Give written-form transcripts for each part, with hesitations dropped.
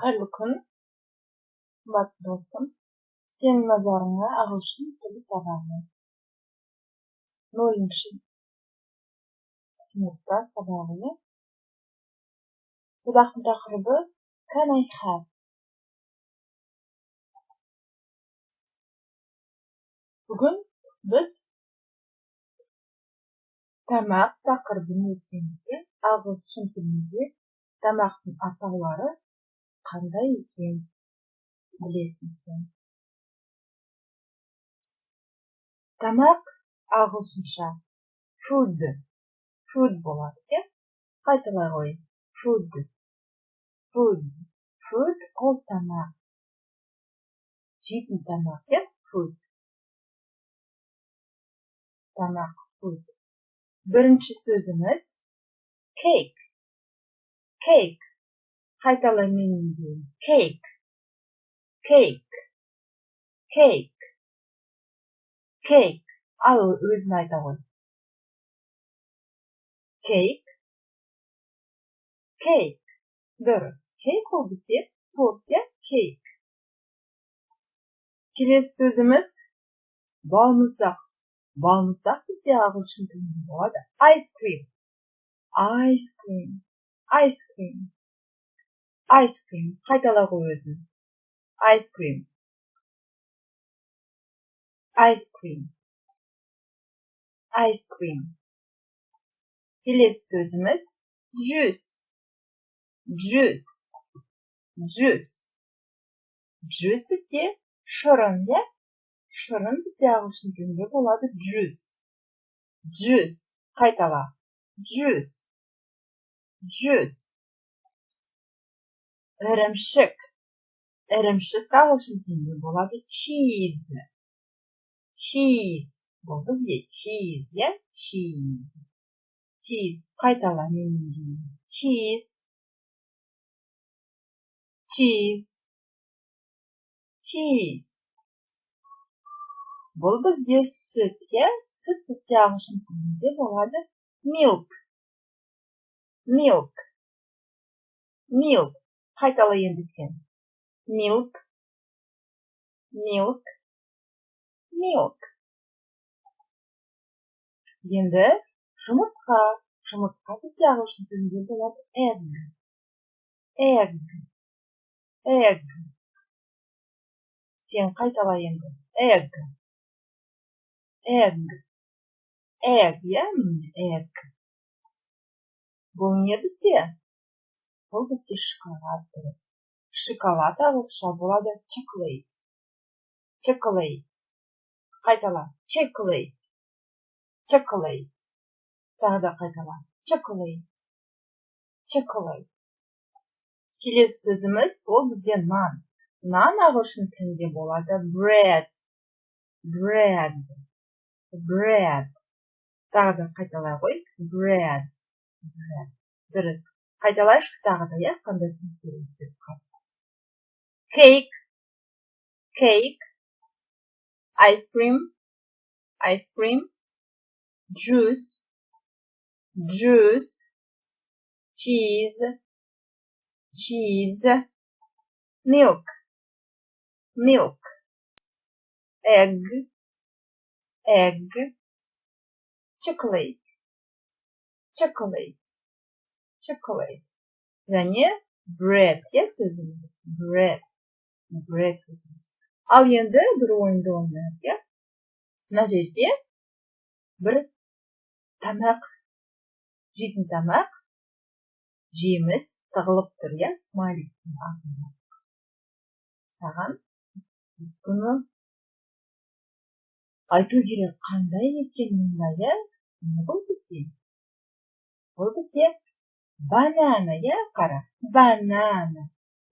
Қайырлы күн, қымбатты досым. Сенің назарыңа ағылшын тілі сабағы. 0-ші сыныпта сабағы. Сабақтың тақырыбы Can I have? Бүгін біз тамақ тақырыбын өтеміз. Ағылшын тілінде тамақтың атаулары қандай екен білесің сен? Тамақ ағылшынша food болады. Қайталай қой. Food ол тамақ. Жейтін тамақ, food. Тамақ, food. Бірінші сөзіміз cake. Қайталай менің дейін. Cake. Ал өзін айта ғой. Cake. Дұрыс. Cake ол бізде торт, cake. Келесі сөзіміз балмұздақ. Балмұздақ бізде ағылшын тілінде болады. Ice cream. Қайтала ғой өзін. Ice cream. Келесі сөзіміз juice. Juice бізде шырын, шырын бізде ағылшын тілінде болады juice. Қайтала. Juice. Ірімшік ағылшын тілінде болады cheese. Бұл бізде cheese. Қайтала менің дейін. Cheese. Бұл бізде сүт, Сүт бізде ағылшын тілінде болады milk. Қайтала енді сен. Milk. Енді жұмыртқа бізде ағылшын тілінде болады egg. Сен қайтала енді. Egg. Бұл не бізде? Бұл бізде шоколад. Шоколад ағылшынша болады chocolate. Қайтала. Chocolate. Тағы да қайтала. Chocolate. Келесі сөзіміз ол бізде нан. Нан ағылшын тілінде болады bread. Тағы да қайталай қой. Bread. Дұрыс. Қайталайшы тағы да, қандай сөздер өтіп қазір. Cake. Ice cream. Juice. Cheese. Milk. Egg. Chocolate. Және bread сөзіміз. Bread сөзіміз. Ал енді бір ойынды ойнайық. Мына жерде бір тамақ, жейтін тамақ, жеміс тығылып тұр, смайликтің артында. Саған бұны айту керек қандай екенін, не бұл бізде? Бұл бізде банана, қара.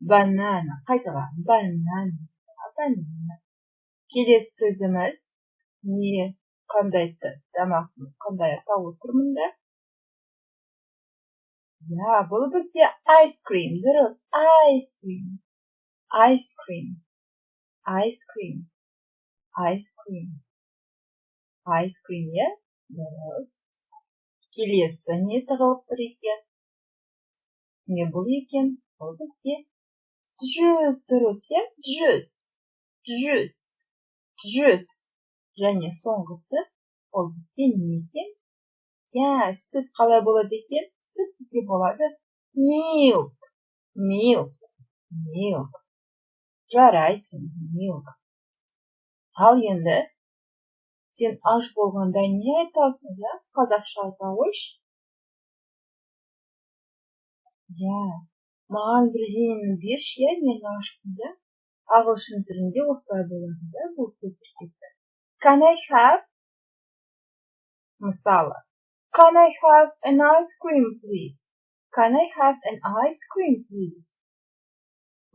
Банана. Қайтала. Банана. Келесі сөзіміз не қандай тамақтың қандай атауы тұр мұнда? Бұл бізде ice cream. Дұрыс. Ice cream. Дұрыс. Келесі не тығылып тұр екен? Не бұл екен? Бұл бізде Juice дұрыс, иә? Juice. Juice. Juice. Және соңғысы, ол бізде не екен? Иә, сүт қалай болады екен? Сүт бізде болады. Milk. Milk. Milk. Жарайсың. Milk. Ал енді, сен аш болғанда не айтасың, иә? Қазақша айта қойшы. Иә, маған бірдеңені берші, иә, мен ашпын, иә? Ағылшын тілінде осылай болады, иә, бұл сөз тіркесі. Can I have? Мысалы, Can I have an ice cream, please? Can I have an ice cream, please?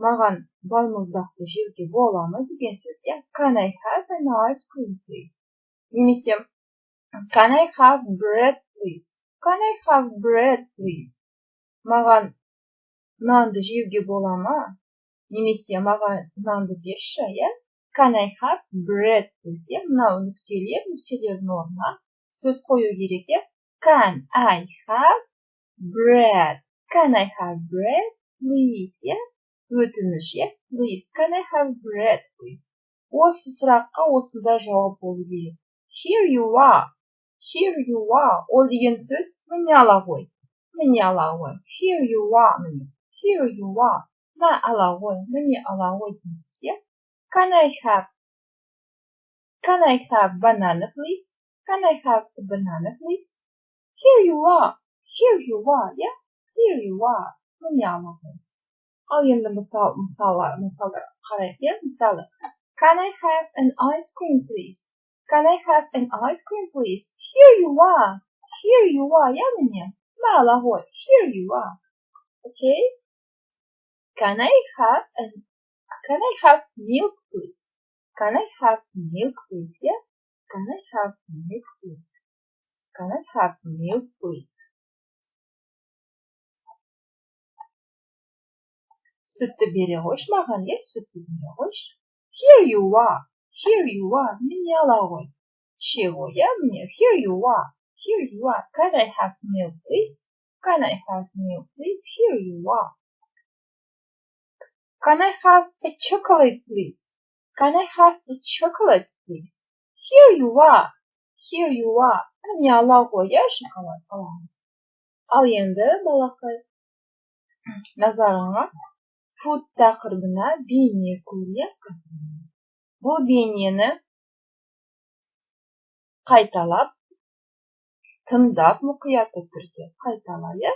Маған балмұздақты жеуге бола ма деген сөз, иә? Can I have an ice cream, please? Немесе, Can I have bread, please? Can I have bread, please? Маған нанды жеуге бола ма? Немесе, маған нанды берші, иә? Can I have bread, please? Мынау нүктелердің орнына сөз қою керек, иә? Can I have bread? Can I have bread, please? Yeah? Өтініш, yeah? Please, can I have bread, please? Осы сұраққа осында жауап болу керек. Here you are. Here you are. Ол деген сөз міне ала ғой. Міне ала ғой. Here you are. Міне. Here you are. На ала ғой. Міне ала ғой деген сөз, yeah? Can I have banana, please? Can I have a banana, please? Here you are. Here you are, yeah? Here you are. Міне ала ғой. Ал енді мысалдар қарайық, иә? Мысалы, Can I have an ice cream, please? Can I have an ice cream, please? Here you are. Here you are, иә, міне? На ала ғой. Here you are. Okay? Can I have milk, please? Can I have milk, please? Yeah? Can I have milk, please? Can I have milk, please? Сүтті бере қойшы маған, иә? Сүтті бере қойшы. Here you are. Here you are. Міне ала ғой. Ше ғой, иә? Міне. Here you are. Here you are. Can I have milk, please? Can I have milk, please? Here you are. Can I have a chocolate, please? Can I have a chocolate, please? Here you are. Here you are. Міне ала ғой, иә? Шоколад ала. Ал енді, балақай, назарыңа food тақырыбына бейне көрия қазір. Бұл бейнені қайталап, тыңдап мұқиятты түрде қайтала, иә?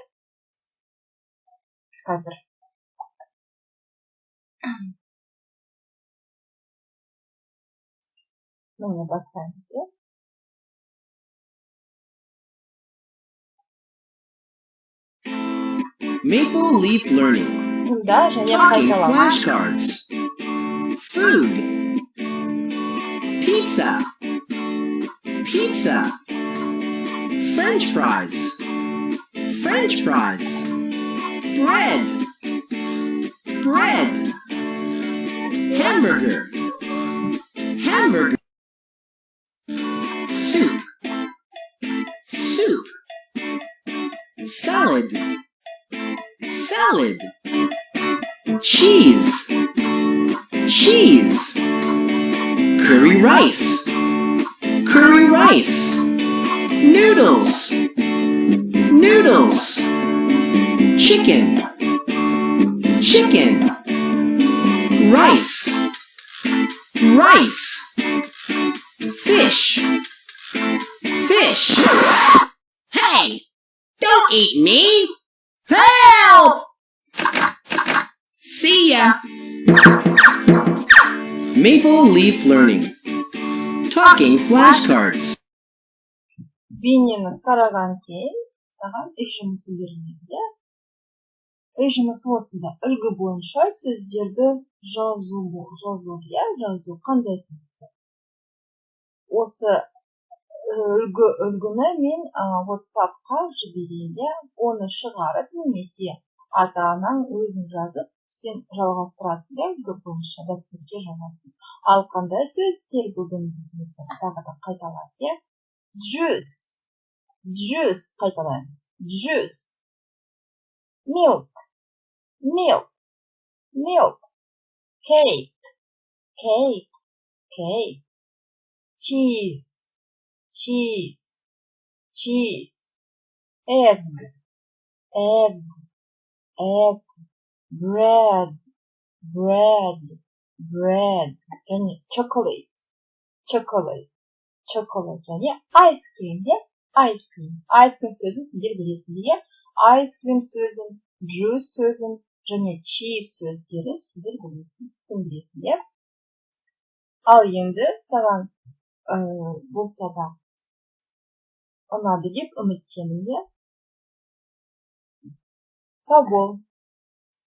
Қазір. Мені бастаймыз, иә? Maple Leaf Learning. Talking flashcards. Food. Pizza. Pizza. French fries. French fries. Bread. Bread. Hamburger. Hamburger. Soup. Soup. Salad. Salad. Cheese. Cheese. Curry rice. Curry rice. Noodles. Noodles. Chicken. Chicken. Rice. Rice. Fish. Fish. Hey! Don't eat me! Help! See ya! Maple Leaf Learning. Talking flashcards. Бейнені қараған кейін, саған үй жұмысы беріледі, иә? Үй жұмысы осында. Үлгі бойынша сөздерді жазу, иә? Жазу қандай сөздер? Осы үлгіні мен WhatsApp-қа жіберейін, иә? Оны шығарып, немесе ата-анаң өзің жазып, сен жалғастырасың, иә? Үлгі бойынша дәптерге жазасың. Ал қандай сөздер бүгін тағы да қайталады, иә? Juice. Juice қайталаймыз. Juice. Milk. Milk. milk, cake, cake, cake, cheese, cheese, cheese, egg, egg, egg, bread, bread, bread, және chocolate, chocolate, chocolate және ice cream де ice cream. Ice cream сөзін сіздер білесіздер. Ice cream сөзін, juice сөзін және cheese сөздерін сіздер білесіздер. Ал енді саған болса да ұнады деп үміттенемін. Сау бол.